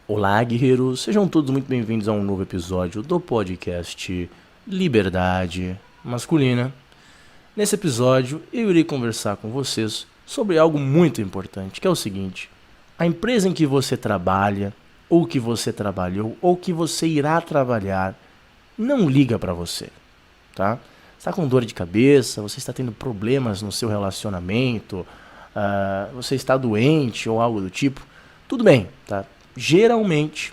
Olá, guerreiros! Sejam todos muito bem-vindos a um novo episódio do podcast Liberdade Masculina. Nesse episódio, eu irei conversar com vocês sobre algo muito importante, que é o seguinte: a empresa em que você trabalha, ou que você trabalhou, ou que você irá trabalhar, não liga para você, tá? Está com dor de cabeça, você está tendo problemas no seu relacionamento, você está doente ou algo do tipo, tudo bem, tá? Geralmente,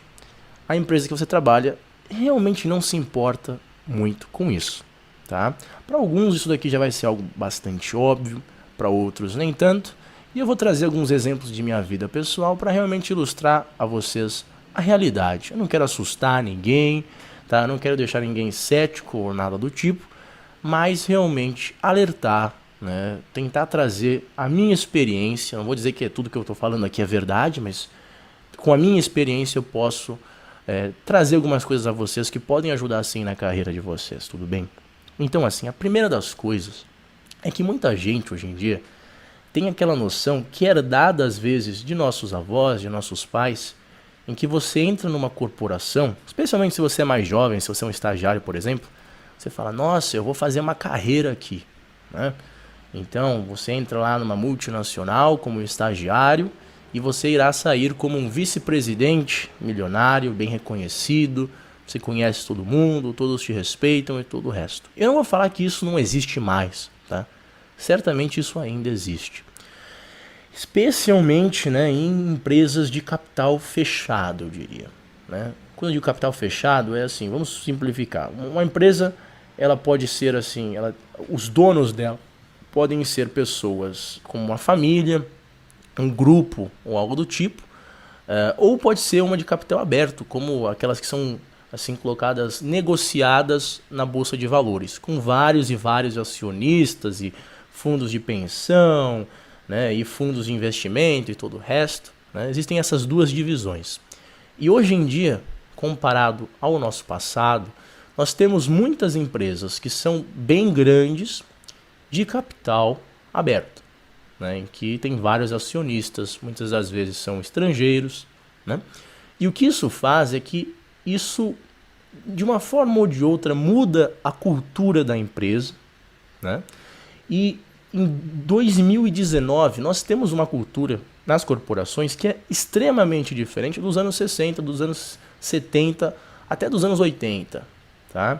a empresa que você trabalha realmente não se importa muito com isso, tá? Para alguns isso daqui já vai ser algo bastante óbvio, para outros nem tanto, e eu vou trazer alguns exemplos de minha vida pessoal para realmente ilustrar a vocês a realidade. Eu não quero assustar ninguém, tá? Eu não quero deixar ninguém cético ou nada do tipo, mas realmente alertar, né? Tentar trazer a minha experiência. Não vou dizer que tudo que eu estou falando aqui é verdade, mas com a minha experiência eu posso trazer algumas coisas a vocês que podem ajudar assim na carreira de vocês, tudo bem? Então assim, a primeira das coisas é que muita gente hoje em dia tem aquela noção que era dada às vezes de nossos avós, de nossos pais, em que você entra numa corporação, especialmente se você é mais jovem, se você é um estagiário, por exemplo, você fala, nossa, eu vou fazer uma carreira aqui, né? Então, você entra lá numa multinacional como estagiário e você irá sair como um vice-presidente milionário, bem reconhecido, você conhece todo mundo, todos te respeitam e todo o resto. Eu não vou falar que isso não existe mais, tá? Certamente isso ainda existe. Especialmente, né, em empresas de capital fechado, eu diria, né? Quando eu digo capital fechado, é assim, vamos simplificar. Uma empresa, ela pode ser assim, os donos dela podem ser pessoas como uma família, um grupo ou algo do tipo, ou pode ser uma de capital aberto, como aquelas que são assim colocadas, negociadas na bolsa de valores, com vários e vários acionistas e fundos de pensão, né, e fundos de investimento e todo o resto, né? Existem essas duas divisões. E hoje em dia, comparado ao nosso passado, nós temos muitas empresas que são bem grandes, de capital aberto, né, em que tem vários acionistas, muitas das vezes são estrangeiros, né? E o que isso faz é que isso, de uma forma ou de outra, muda a cultura da empresa, né? E em 2019 nós temos uma cultura nas corporações que é extremamente diferente dos anos 60, dos anos 70, até dos anos 80, tá?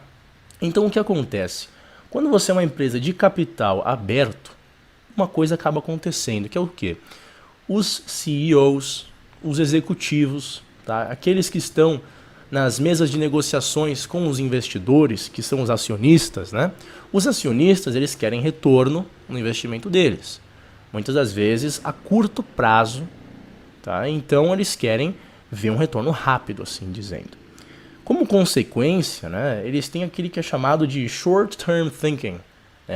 Então o que acontece? Quando você é uma empresa de capital aberto, uma coisa acaba acontecendo, que é o quê? Os CEOs, os executivos, tá? Aqueles que estão nas mesas de negociações com os investidores, que são os acionistas, né? Os acionistas, eles querem retorno no investimento deles. Muitas das vezes a curto prazo, tá? Então eles querem ver um retorno rápido, assim dizendo. Como consequência, né, eles têm aquele que é chamado de short-term thinking,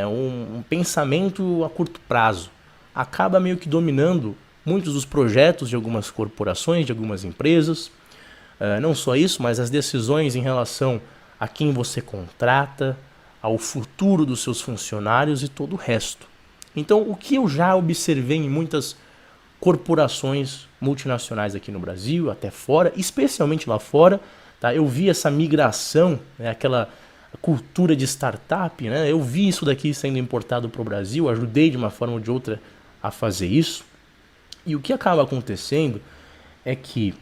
um pensamento a curto prazo. Acaba meio que dominando muitos dos projetos de algumas corporações, de algumas empresas. Não só isso, mas as decisões em relação a quem você contrata, ao futuro dos seus funcionários e todo o resto. Então, o que eu já observei em muitas corporações multinacionais aqui no Brasil, até fora, especialmente lá fora, tá? Eu vi essa migração, né, aquela cultura de startup, né? Eu vi isso daqui sendo importado para o Brasil, ajudei de uma forma ou de outra a fazer isso. E o que acaba acontecendo é que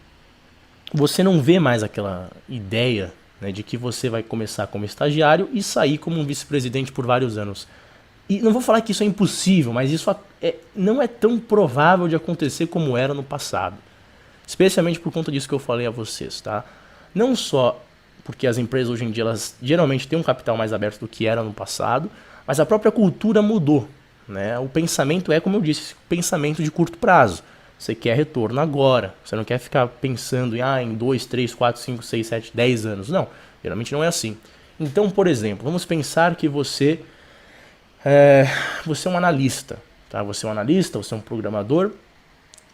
você não vê mais aquela ideia, né, de que você vai começar como estagiário e sair como um vice-presidente por vários anos. E não vou falar que isso é impossível, mas isso não é tão provável de acontecer como era no passado. Especialmente por conta disso que eu falei a vocês, tá? Não só porque as empresas hoje em dia elas geralmente têm um capital mais aberto do que era no passado, mas a própria cultura mudou, né? O pensamento é, como eu disse, pensamento de curto prazo. Você quer retorno agora, você não quer ficar pensando em 2, 3, 4, 5, 6, 7, 10 anos. Não, geralmente não é assim. Então, por exemplo, vamos pensar que você é um analista, tá? Você é um analista, você é um programador,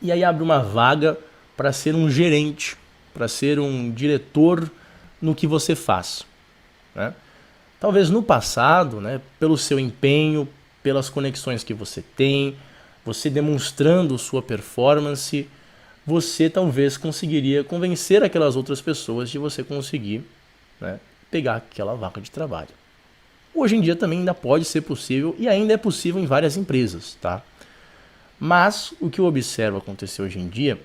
e aí abre uma vaga para ser um gerente, para ser um diretor no que você faz, né? Talvez no passado, né, pelo seu empenho, pelas conexões que você tem, você demonstrando sua performance, você talvez conseguiria convencer aquelas outras pessoas de você conseguir, né, pegar aquela vaga de trabalho. Hoje em dia também ainda pode ser possível e ainda é possível em várias empresas, tá? Mas o que eu observo acontecer hoje em dia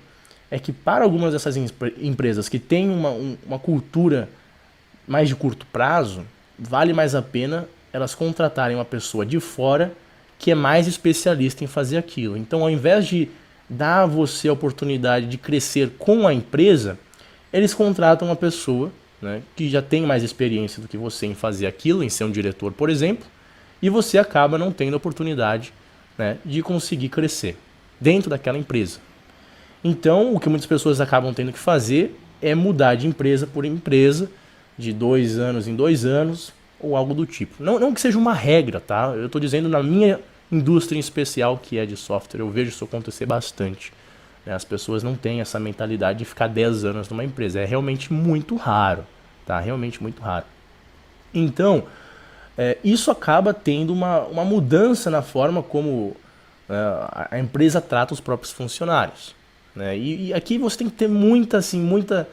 é que para algumas dessas empresas que têm uma cultura mais de curto prazo, vale mais a pena elas contratarem uma pessoa de fora que é mais especialista em fazer aquilo. Então, ao invés de dar a você a oportunidade de crescer com a empresa, eles contratam uma pessoa, né, que já tem mais experiência do que você em fazer aquilo, em ser um diretor, por exemplo, e você acaba não tendo a oportunidade, né, de conseguir crescer dentro daquela empresa. Então, o que muitas pessoas acabam tendo que fazer é mudar de empresa por empresa, de 2 anos em 2 anos, ou algo do tipo. Não que seja uma regra, tá? Eu estou dizendo na minha indústria em especial, que é de software, eu vejo isso acontecer bastante. As pessoas não têm essa mentalidade de ficar 10 anos numa empresa. É realmente muito raro, tá? Realmente muito raro. Então, isso acaba tendo uma mudança na forma como a empresa trata os próprios funcionários, né? E aqui você tem que ter muita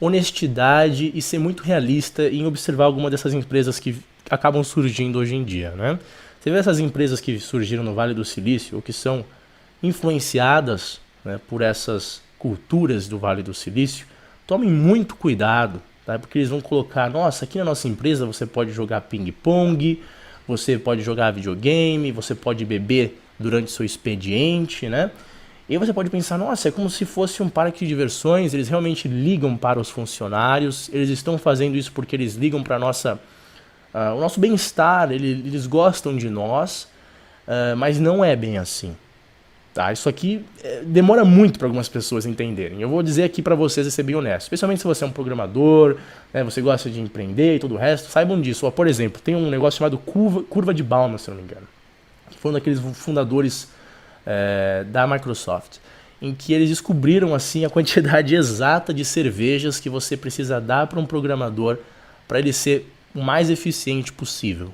honestidade e ser muito realista em observar alguma dessas empresas que acabam surgindo hoje em dia, né? Você vê essas empresas que surgiram no Vale do Silício ou que são influenciadas, né, por essas culturas do Vale do Silício, tomem muito cuidado, tá? Porque eles vão colocar, nossa, aqui na nossa empresa você pode jogar ping-pong, você pode jogar videogame, você pode beber durante seu expediente, né? E aí você pode pensar, nossa, é como se fosse um parque de diversões, eles realmente ligam para os funcionários, eles estão fazendo isso porque eles ligam para o nosso bem-estar, eles gostam de nós, mas não é bem assim. Tá? Isso aqui demora muito para algumas pessoas entenderem. Eu vou dizer aqui para vocês e ser bem honesto, especialmente se você é um programador, né, você gosta de empreender e tudo o resto, saibam disso. Ó, por exemplo, tem um negócio chamado curva de Bauman, se não me engano, que foi um daqueles fundadores da Microsoft, em que eles descobriram assim a quantidade exata de cervejas que você precisa dar para um programador para ele ser o mais eficiente possível,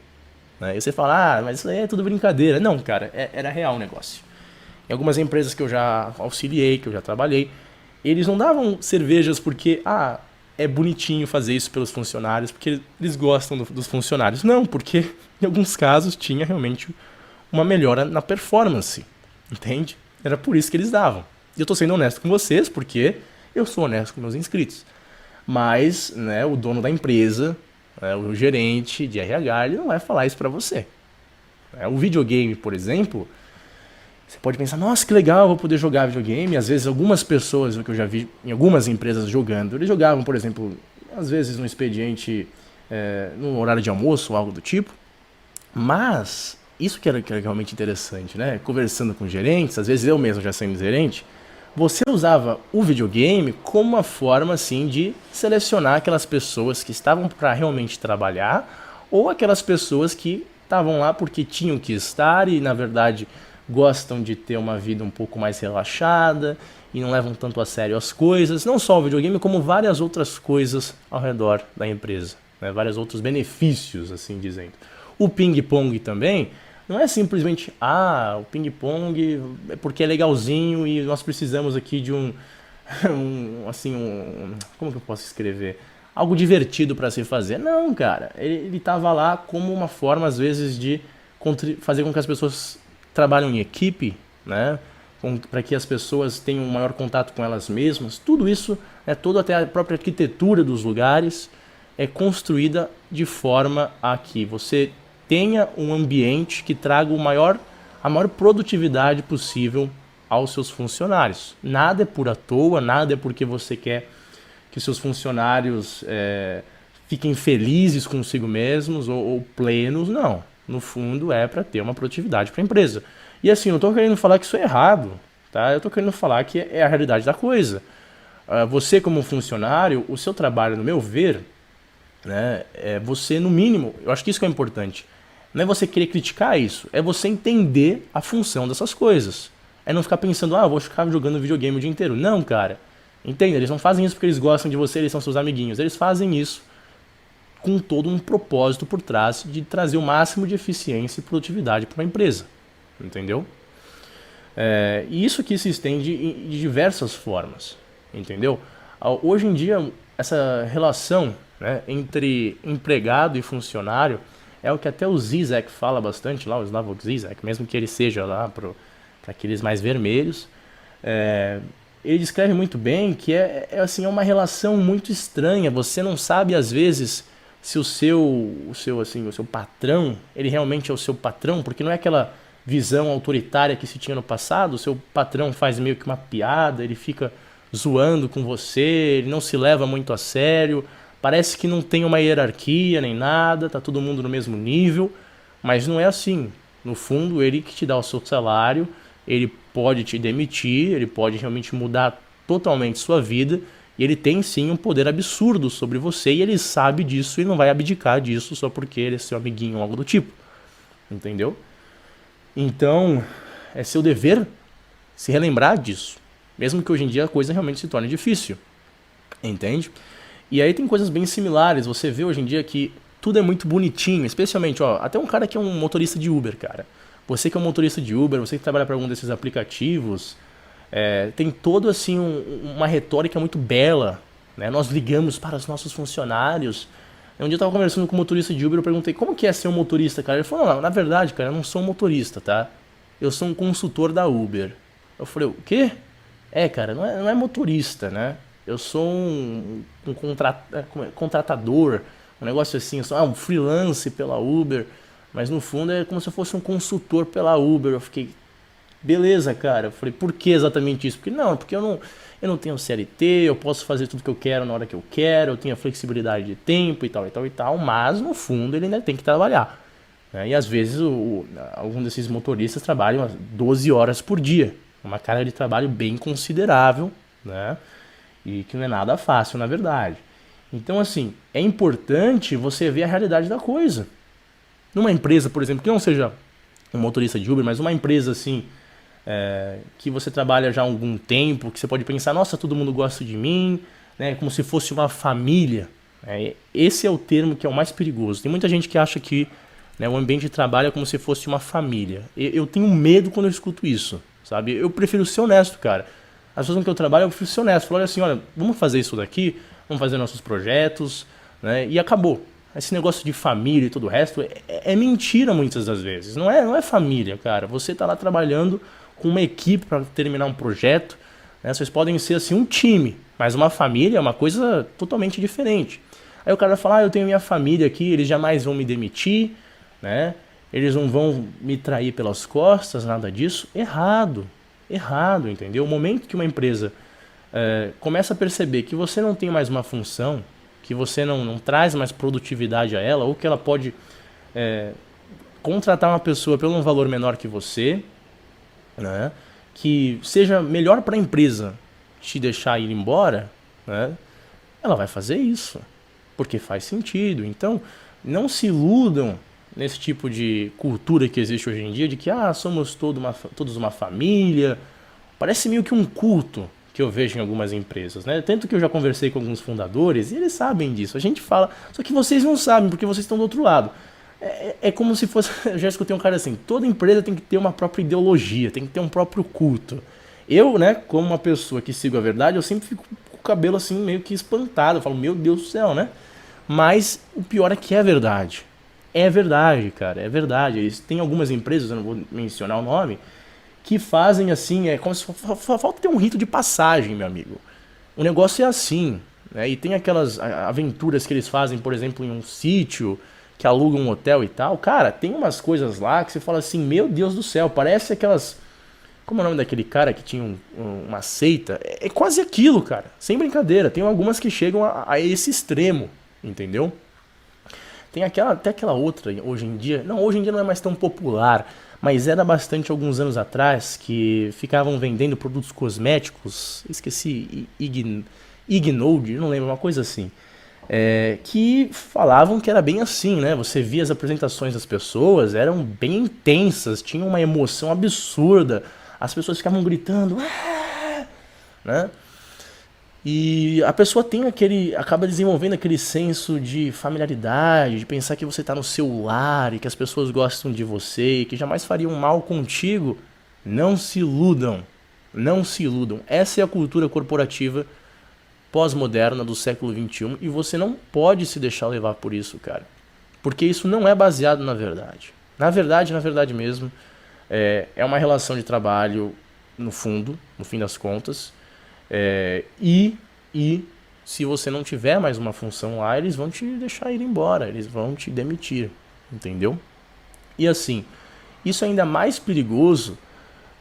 né? E você fala, mas isso aí é tudo brincadeira. Não, cara, era real o negócio. Em algumas empresas que eu já auxiliei, que eu já trabalhei, eles não davam cervejas porque é bonitinho fazer isso pelos funcionários, porque eles gostam dos funcionários. Não, porque em alguns casos tinha realmente uma melhora na performance. Entende? Era por isso que eles davam. E eu estou sendo honesto com vocês, porque eu sou honesto com meus inscritos. Mas, né, o dono da empresa, né, o gerente de RH, ele não vai falar isso para você. O videogame, por exemplo, você pode pensar, nossa, que legal, eu vou poder jogar videogame. Às vezes, algumas pessoas, o que eu já vi em algumas empresas jogando, eles jogavam, por exemplo, às vezes no expediente, no horário de almoço ou algo do tipo. Mas isso que era realmente interessante, né? Conversando com gerentes, às vezes eu mesmo já sendo gerente, você usava o videogame como uma forma assim de selecionar aquelas pessoas que estavam para realmente trabalhar ou aquelas pessoas que estavam lá porque tinham que estar e na verdade gostam de ter uma vida um pouco mais relaxada e não levam tanto a sério as coisas, não só o videogame como várias outras coisas ao redor da empresa, né? Vários outros benefícios, assim dizendo. O ping-pong também não é simplesmente, o ping-pong é porque é legalzinho e nós precisamos aqui de como que eu posso escrever? Algo divertido para se fazer. Não, cara, ele estava lá como uma forma, às vezes, de fazer com que as pessoas trabalhem em equipe, né? Para que as pessoas tenham um maior contato com elas mesmas. Tudo isso, toda até a própria arquitetura dos lugares é construída de forma a que você tenha um ambiente que traga a maior produtividade possível aos seus funcionários. Nada é por à toa, nada é porque você quer que seus funcionários fiquem felizes consigo mesmos ou plenos, não. No fundo é para ter uma produtividade para a empresa. E assim, não estou querendo falar que isso é errado, tá? Eu estou querendo falar que é a realidade da coisa. Você como funcionário, o seu trabalho, no meu ver, né, você no mínimo, eu acho que isso que é importante, não é você querer criticar isso, é você entender a função dessas coisas. É não ficar pensando, vou ficar jogando videogame o dia inteiro. Não, cara. Entenda, eles não fazem isso porque eles gostam de você, eles são seus amiguinhos. Eles fazem isso com todo um propósito por trás de trazer o máximo de eficiência e produtividade para a empresa. Entendeu? E isso aqui se estende de diversas formas, entendeu? Hoje em dia, essa relação, né, entre empregado e funcionário é o que até o Zizek fala bastante lá, o Slavoj Zizek, mesmo que ele seja lá para aqueles mais vermelhos. Ele descreve muito bem que assim, é uma relação muito estranha. Você não sabe, às vezes, se o seu patrão, ele realmente é o seu patrão, porque não é aquela visão autoritária que se tinha no passado. O seu patrão faz meio que uma piada, ele fica zoando com você, ele não se leva muito a sério, parece que não tem uma hierarquia nem nada, tá todo mundo no mesmo nível, mas não é assim. No fundo, ele que te dá o seu salário, ele pode te demitir, ele pode realmente mudar totalmente sua vida, e ele tem sim um poder absurdo sobre você, e ele sabe disso e não vai abdicar disso só porque ele é seu amiguinho ou algo do tipo. Entendeu? Então, é seu dever se relembrar disso, mesmo que hoje em dia a coisa realmente se torne difícil. Entende? E aí tem coisas bem similares. Você vê hoje em dia que tudo é muito bonitinho, especialmente, até um cara que é um motorista de Uber, cara. Você que é um motorista de Uber, você que trabalha para algum desses aplicativos, tem todo assim uma retórica muito bela, né? Nós ligamos para os nossos funcionários. Um dia eu tava conversando com um motorista de Uber, eu perguntei, como que é ser um motorista, cara? Ele falou, não, na verdade, cara, eu não sou um motorista, tá? Eu sou um consultor da Uber. Eu falei, o quê? Cara, não é motorista, né? Eu sou um contratador, um negócio assim, eu sou um freelance pela Uber, mas no fundo é como se eu fosse um consultor pela Uber. Eu fiquei, beleza, cara. Eu falei, por que exatamente isso? Porque eu não tenho CLT, eu posso fazer tudo que eu quero na hora que eu quero, eu tenho a flexibilidade de tempo e tal, e tal, e tal, mas no fundo ele ainda tem que trabalhar, né? E às vezes algum desses motoristas trabalham 12 horas por dia, uma carga de trabalho bem considerável, né? E que não é nada fácil, na verdade. Então, assim, é importante você ver a realidade da coisa. Numa empresa, por exemplo, que não seja um motorista de Uber, mas uma empresa assim, que você trabalha já há algum tempo, que você pode pensar, nossa, todo mundo gosta de mim, né? Como se fosse uma família. Esse é o termo que é o mais perigoso. Tem muita gente que acha que, né, o ambiente de trabalho é como se fosse uma família. Eu tenho medo quando eu escuto isso, sabe? Eu prefiro ser honesto, cara. As pessoas com que eu trabalho, eu prefiro ser honesto. Falar assim, olha, vamos fazer isso daqui, vamos fazer nossos projetos, né? E acabou. Esse negócio de família e todo o resto é mentira muitas das vezes. Não é família, cara. Você tá lá trabalhando com uma equipe para terminar um projeto, né? Vocês podem ser assim um time, mas uma família é uma coisa totalmente diferente. Aí o cara fala, eu tenho minha família aqui, eles jamais vão me demitir, né? Eles não vão me trair pelas costas, nada disso. Errado, entendeu? O momento que uma empresa começa a perceber que você não tem mais uma função, que você não traz mais produtividade a ela, ou que ela pode contratar uma pessoa pelo um valor menor que você, né, que seja melhor para a empresa te deixar ir embora, né, ela vai fazer isso, porque faz sentido. Então, não se iludam nesse tipo de cultura que existe hoje em dia, de que somos todos uma família. Parece meio que um culto que eu vejo em algumas empresas, né? Tanto que eu já conversei com alguns fundadores e eles sabem disso. A gente fala, só que vocês não sabem porque vocês estão do outro lado. É como se fosse, eu já escutei um cara assim, toda empresa tem que ter uma própria ideologia, tem que ter um próprio culto. Eu, né, como uma pessoa que sigo a verdade, eu sempre fico com o cabelo assim meio que espantado. Eu falo, meu Deus do céu, né? Mas o pior é que é verdade. É verdade, cara, é verdade. Tem algumas empresas, eu não vou mencionar o nome, que fazem assim, como se falta ter um rito de passagem, meu amigo. O negócio é assim, né? E tem aquelas aventuras que eles fazem, por exemplo, em um sítio, que alugam um hotel e tal. Cara, tem umas coisas lá que você fala assim, meu Deus do céu, parece aquelas... Como é o nome daquele cara que tinha uma seita? É quase aquilo, cara, sem brincadeira. Tem algumas que chegam a esse extremo, entendeu? Tem até aquela outra, hoje em dia não é mais tão popular, mas era bastante alguns anos atrás, que ficavam vendendo produtos cosméticos, esqueci, Ignode, não lembro, uma coisa assim, que falavam que era bem assim, né? Você via as apresentações das pessoas, eram bem intensas, tinham uma emoção absurda, as pessoas ficavam gritando, né? E a pessoa acaba desenvolvendo aquele senso de familiaridade, de pensar que você está no seu lar e que as pessoas gostam de você e que jamais fariam mal contigo, Não se iludam. Não se iludam. Essa é a cultura corporativa pós-moderna do século XXI e você não pode se deixar levar por isso, cara. Porque isso não é baseado na verdade. Na verdade mesmo, é uma relação de trabalho no fundo, no fim das contas. E se você não tiver mais uma função lá, eles vão te deixar ir embora, eles vão te demitir, entendeu? E assim, isso é ainda mais perigoso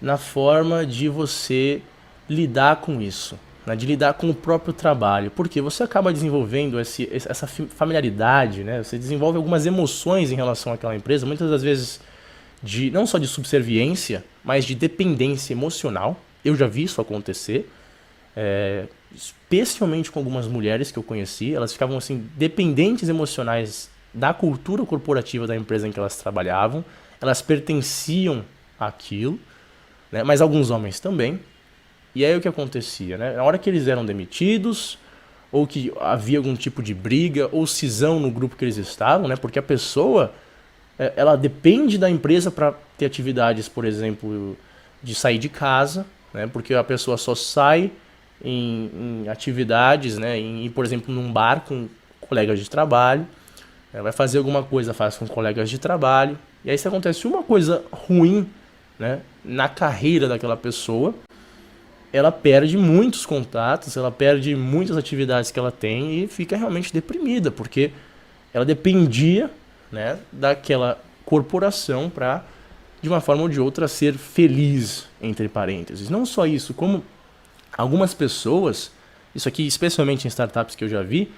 na forma de você lidar com isso, né? De lidar com o próprio trabalho, porque você acaba desenvolvendo essa familiaridade, né? Você desenvolve algumas emoções em relação àquela empresa, muitas das vezes não só de subserviência, mas de dependência emocional. Eu já vi isso acontecer, especialmente com algumas mulheres que eu conheci. Elas ficavam assim dependentes emocionais da cultura corporativa da empresa em que elas trabalhavam, elas pertenciam àquilo, né? Mas alguns homens também. E aí o que acontecia, né? Na hora que eles eram demitidos, ou que havia algum tipo de briga ou cisão no grupo que eles estavam, né? Porque a pessoa, ela depende da empresa para ter atividades, por exemplo, de sair de casa, né? Porque a pessoa só sai em atividades, né? Por exemplo, num bar com colegas de trabalho, vai fazer alguma coisa, faz com colegas de trabalho. E aí se acontece uma coisa ruim, né, na carreira daquela pessoa, ela perde muitos contatos, ela perde muitas atividades que ela tem e fica realmente deprimida, porque ela dependia, né, daquela corporação para, de uma forma ou de outra, ser feliz, entre parênteses. Não só isso, como algumas pessoas, isso aqui especialmente em startups que eu já vi,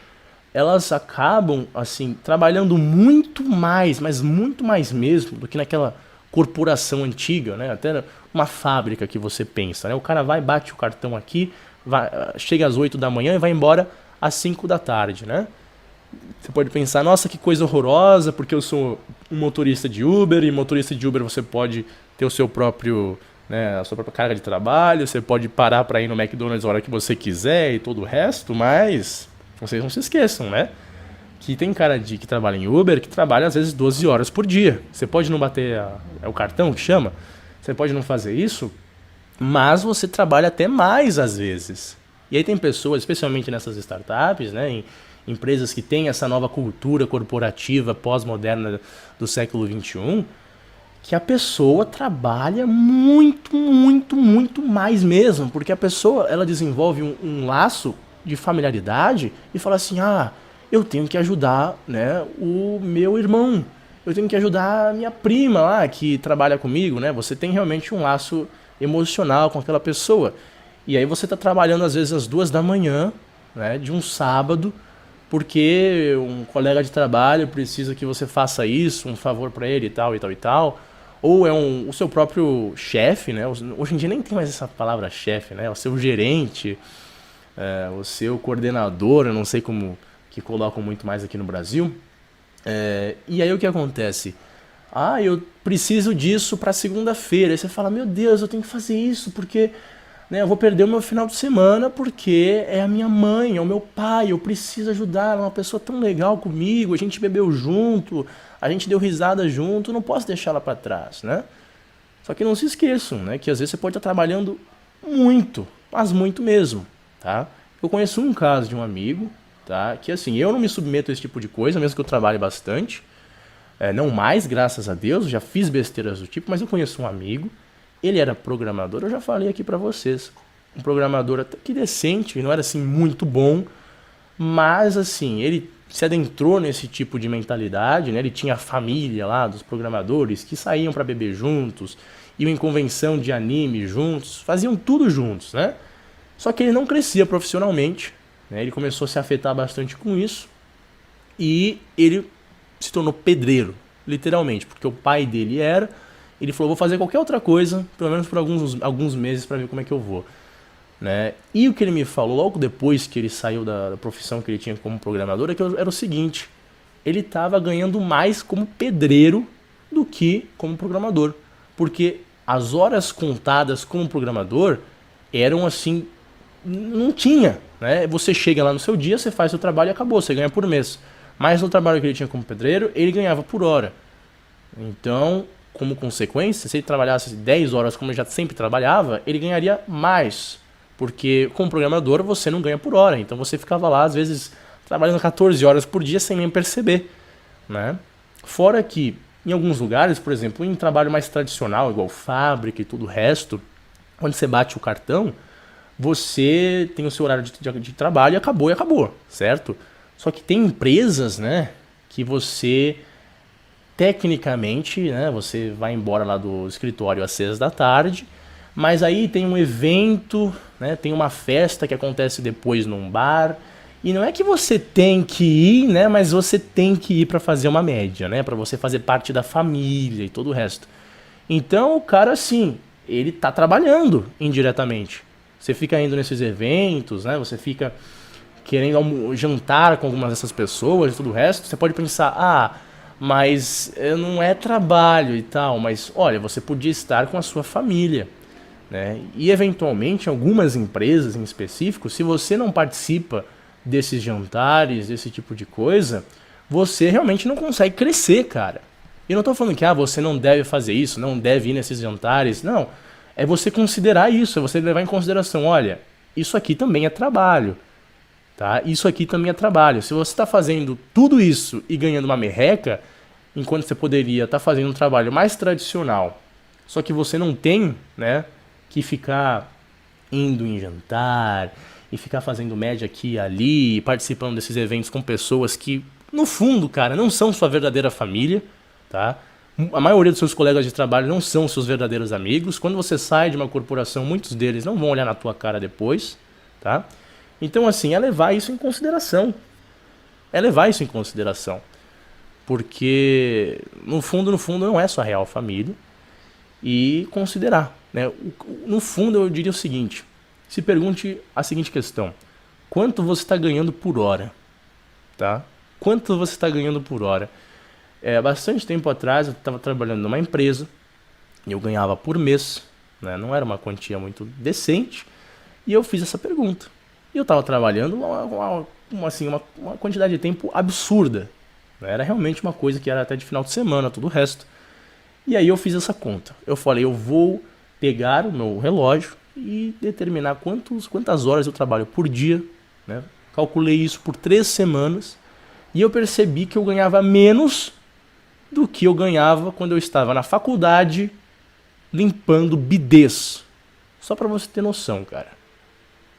elas acabam assim trabalhando muito mais, mas muito mais mesmo do que naquela corporação antiga, né? Até uma fábrica que você pensa, né? O cara vai, bate o cartão aqui, chega às 8 da manhã e vai embora às 5 da tarde, né? Você pode pensar, nossa, que coisa horrorosa, porque eu sou um motorista de Uber, e motorista de Uber você pode ter o seu próprio, né, a sua própria carga de trabalho, você pode parar para ir no McDonald's a hora que você quiser e todo o resto, mas vocês não se esqueçam, né? Que tem cara que trabalha em Uber que trabalha às vezes 12 horas por dia. Você pode não bater o cartão que chama, você pode não fazer isso, mas você trabalha até mais às vezes. E aí tem pessoas, especialmente nessas startups, né, em empresas que têm essa nova cultura corporativa pós-moderna do século XXI, que a pessoa trabalha muito, muito, muito mais mesmo, porque a pessoa ela desenvolve um laço de familiaridade e fala assim, eu tenho que ajudar, né, o meu irmão, eu tenho que ajudar a minha prima lá que trabalha comigo, né? Você tem realmente um laço emocional com aquela pessoa. E aí você está trabalhando às vezes às 2 da manhã, né, de um sábado, porque um colega de trabalho precisa que você faça isso, um favor para ele e tal, e tal, e tal. Ou é o seu próprio chefe, né? Hoje em dia nem tem mais essa palavra chefe, né? O seu gerente, o seu coordenador, eu não sei como que colocam muito mais aqui no Brasil. E aí o que acontece? Eu preciso disso para segunda-feira. Aí você fala, meu Deus, eu tenho que fazer isso porque, né, eu vou perder o meu final de semana porque é a minha mãe, é o meu pai, eu preciso ajudar, ela é uma pessoa tão legal comigo, a gente bebeu junto, a gente deu risada junto, não posso deixar ela para trás, né? Só que não se esqueçam, né, que às vezes você pode estar trabalhando muito, mas muito mesmo, tá? Eu conheço um caso de um amigo, tá, que assim, eu não me submeto a esse tipo de coisa, mesmo que eu trabalhe bastante, não mais, graças a Deus, já fiz besteiras do tipo, mas eu conheço um amigo, ele era programador, eu já falei aqui pra vocês, um programador até que decente, não era assim muito bom, mas assim, ele se adentrou nesse tipo de mentalidade, né? Ele tinha a família lá dos programadores que saíam pra beber juntos, iam em convenção de anime juntos, faziam tudo juntos, né? Só que ele não crescia profissionalmente, né? Ele começou a se afetar bastante com isso e ele se tornou pedreiro, literalmente, porque o pai dele ele falou, vou fazer qualquer outra coisa, pelo menos por alguns meses para ver como é que eu vou, né? E o que ele me falou logo depois que ele saiu da profissão que ele tinha como programador era o seguinte, ele estava ganhando mais como pedreiro do que como programador, porque as horas contadas como programador eram assim, não tinha, né? Você chega lá no seu dia, você faz seu trabalho e acabou, você ganha por mês. Mas no trabalho que ele tinha como pedreiro, ele ganhava por hora. Então, como consequência, se ele trabalhasse 10 horas como ele já sempre trabalhava, ele ganharia mais. Porque como programador você não ganha por hora. Então você ficava lá, às vezes, trabalhando 14 horas por dia sem nem perceber. Né? Fora que, em alguns lugares, por exemplo, em trabalho mais tradicional, igual fábrica e tudo o resto, quando você bate o cartão, você tem o seu horário de trabalho e acabou, certo? Só que tem empresas, né, que você, tecnicamente, né, você vai embora lá do escritório às 6 da tarde, mas aí tem um evento, né, tem uma festa que acontece depois num bar, e não é que você tem que ir, né, mas você tem que ir para fazer uma média, né, para você fazer parte da família e todo o resto. Então o cara, assim, ele tá trabalhando indiretamente. Você fica indo nesses eventos, né? Você fica querendo jantar com algumas dessas pessoas e tudo o resto. Você pode pensar, mas não é trabalho e tal. Mas olha, você podia estar com a sua família, né? E eventualmente, algumas empresas em específico, se você não participa desses jantares, desse tipo de coisa, você realmente não consegue crescer, cara. E não tô falando que você não deve fazer isso, não deve ir nesses jantares. Não. É você considerar isso, é você levar em consideração, olha, isso aqui também é trabalho, tá? Isso aqui também é trabalho. Se você está fazendo tudo isso e ganhando uma merreca, enquanto você poderia estar fazendo um trabalho mais tradicional, só que você não tem, né, que ficar indo em jantar e ficar fazendo média aqui e ali, participando desses eventos com pessoas que, no fundo, cara, não são sua verdadeira família, tá? A maioria dos seus colegas de trabalho não são seus verdadeiros amigos. Quando você sai de uma corporação, muitos deles não vão olhar na tua cara depois, tá? Então, assim, é levar isso em consideração. É levar isso em consideração. Porque, no fundo, não é sua real família. E considerar, né? No fundo, eu diria o seguinte. Se pergunte a seguinte questão. Quanto você está ganhando por hora? Tá? Quanto você está ganhando por hora? Bastante tempo atrás eu estava trabalhando numa empresa e eu ganhava por mês, né? Não era uma quantia muito decente, e eu fiz essa pergunta. E eu estava trabalhando uma quantidade de tempo absurda, né? Era realmente uma coisa que era até de final de semana, tudo o resto. E aí eu fiz essa conta. Eu falei, eu vou pegar o meu relógio e determinar quantas horas eu trabalho por dia, né? Calculei isso por 3 semanas e eu percebi que eu ganhava menos do que eu ganhava quando eu estava na faculdade limpando bidês. Só pra você ter noção, cara.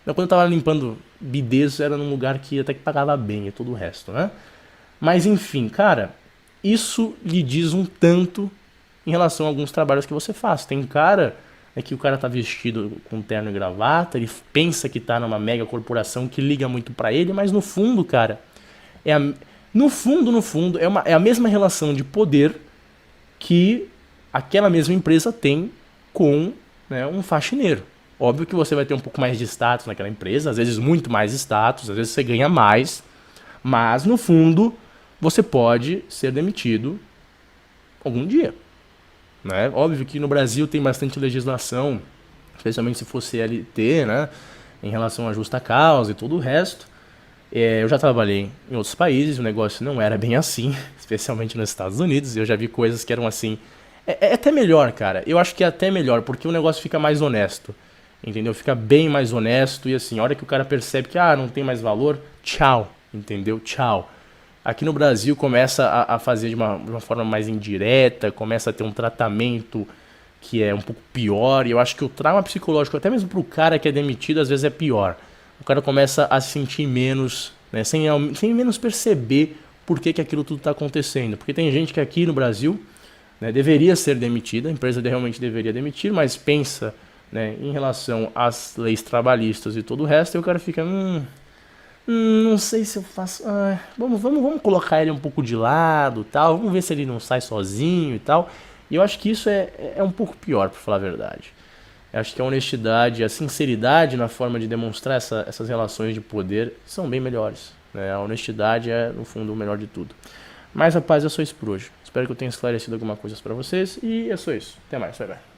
Quando eu estava limpando bidês era num lugar que até que pagava bem e todo o resto, né? Mas enfim, cara, isso lhe diz um tanto em relação a alguns trabalhos que você faz. Tem cara que o cara tá vestido com terno e gravata, ele pensa que tá numa mega corporação que liga muito pra ele, mas no fundo, cara, no fundo, é a mesma relação de poder que aquela mesma empresa tem com, né, um faxineiro. Óbvio que você vai ter um pouco mais de status naquela empresa, às vezes muito mais status, às vezes você ganha mais, mas no fundo você pode ser demitido algum dia. Né? Óbvio que no Brasil tem bastante legislação, especialmente se for CLT, né, em relação à justa causa e todo o resto. Eu já trabalhei em outros países, o negócio não era bem assim, especialmente nos Estados Unidos. Eu já vi coisas que eram assim. É até melhor, cara. Eu acho que é até melhor, porque o negócio fica mais honesto. Entendeu? Fica bem mais honesto e assim, a hora que o cara percebe que não tem mais valor, tchau. Entendeu? Tchau. Aqui no Brasil começa a fazer de uma forma mais indireta, começa a ter um tratamento que é um pouco pior. E eu acho que o trauma psicológico, até mesmo pro cara que é demitido, às vezes é pior. O cara começa a se sentir menos, né, sem menos perceber por que aquilo tudo está acontecendo. Porque tem gente que aqui no Brasil, né, deveria ser demitida, a empresa realmente deveria demitir, mas pensa, né, em relação às leis trabalhistas e todo o resto, e o cara fica, não sei se eu faço, vamos colocar ele um pouco de lado, tal, vamos ver se ele não sai sozinho e tal. E eu acho que isso é um pouco pior, para falar a verdade. Eu acho que a honestidade, a sinceridade na forma de demonstrar essas relações de poder são bem melhores. Né? A honestidade é, no fundo, o melhor de tudo. Mas, rapaz, é só isso por hoje. Espero que eu tenha esclarecido alguma coisa para vocês e é só isso. Até mais, bye bye.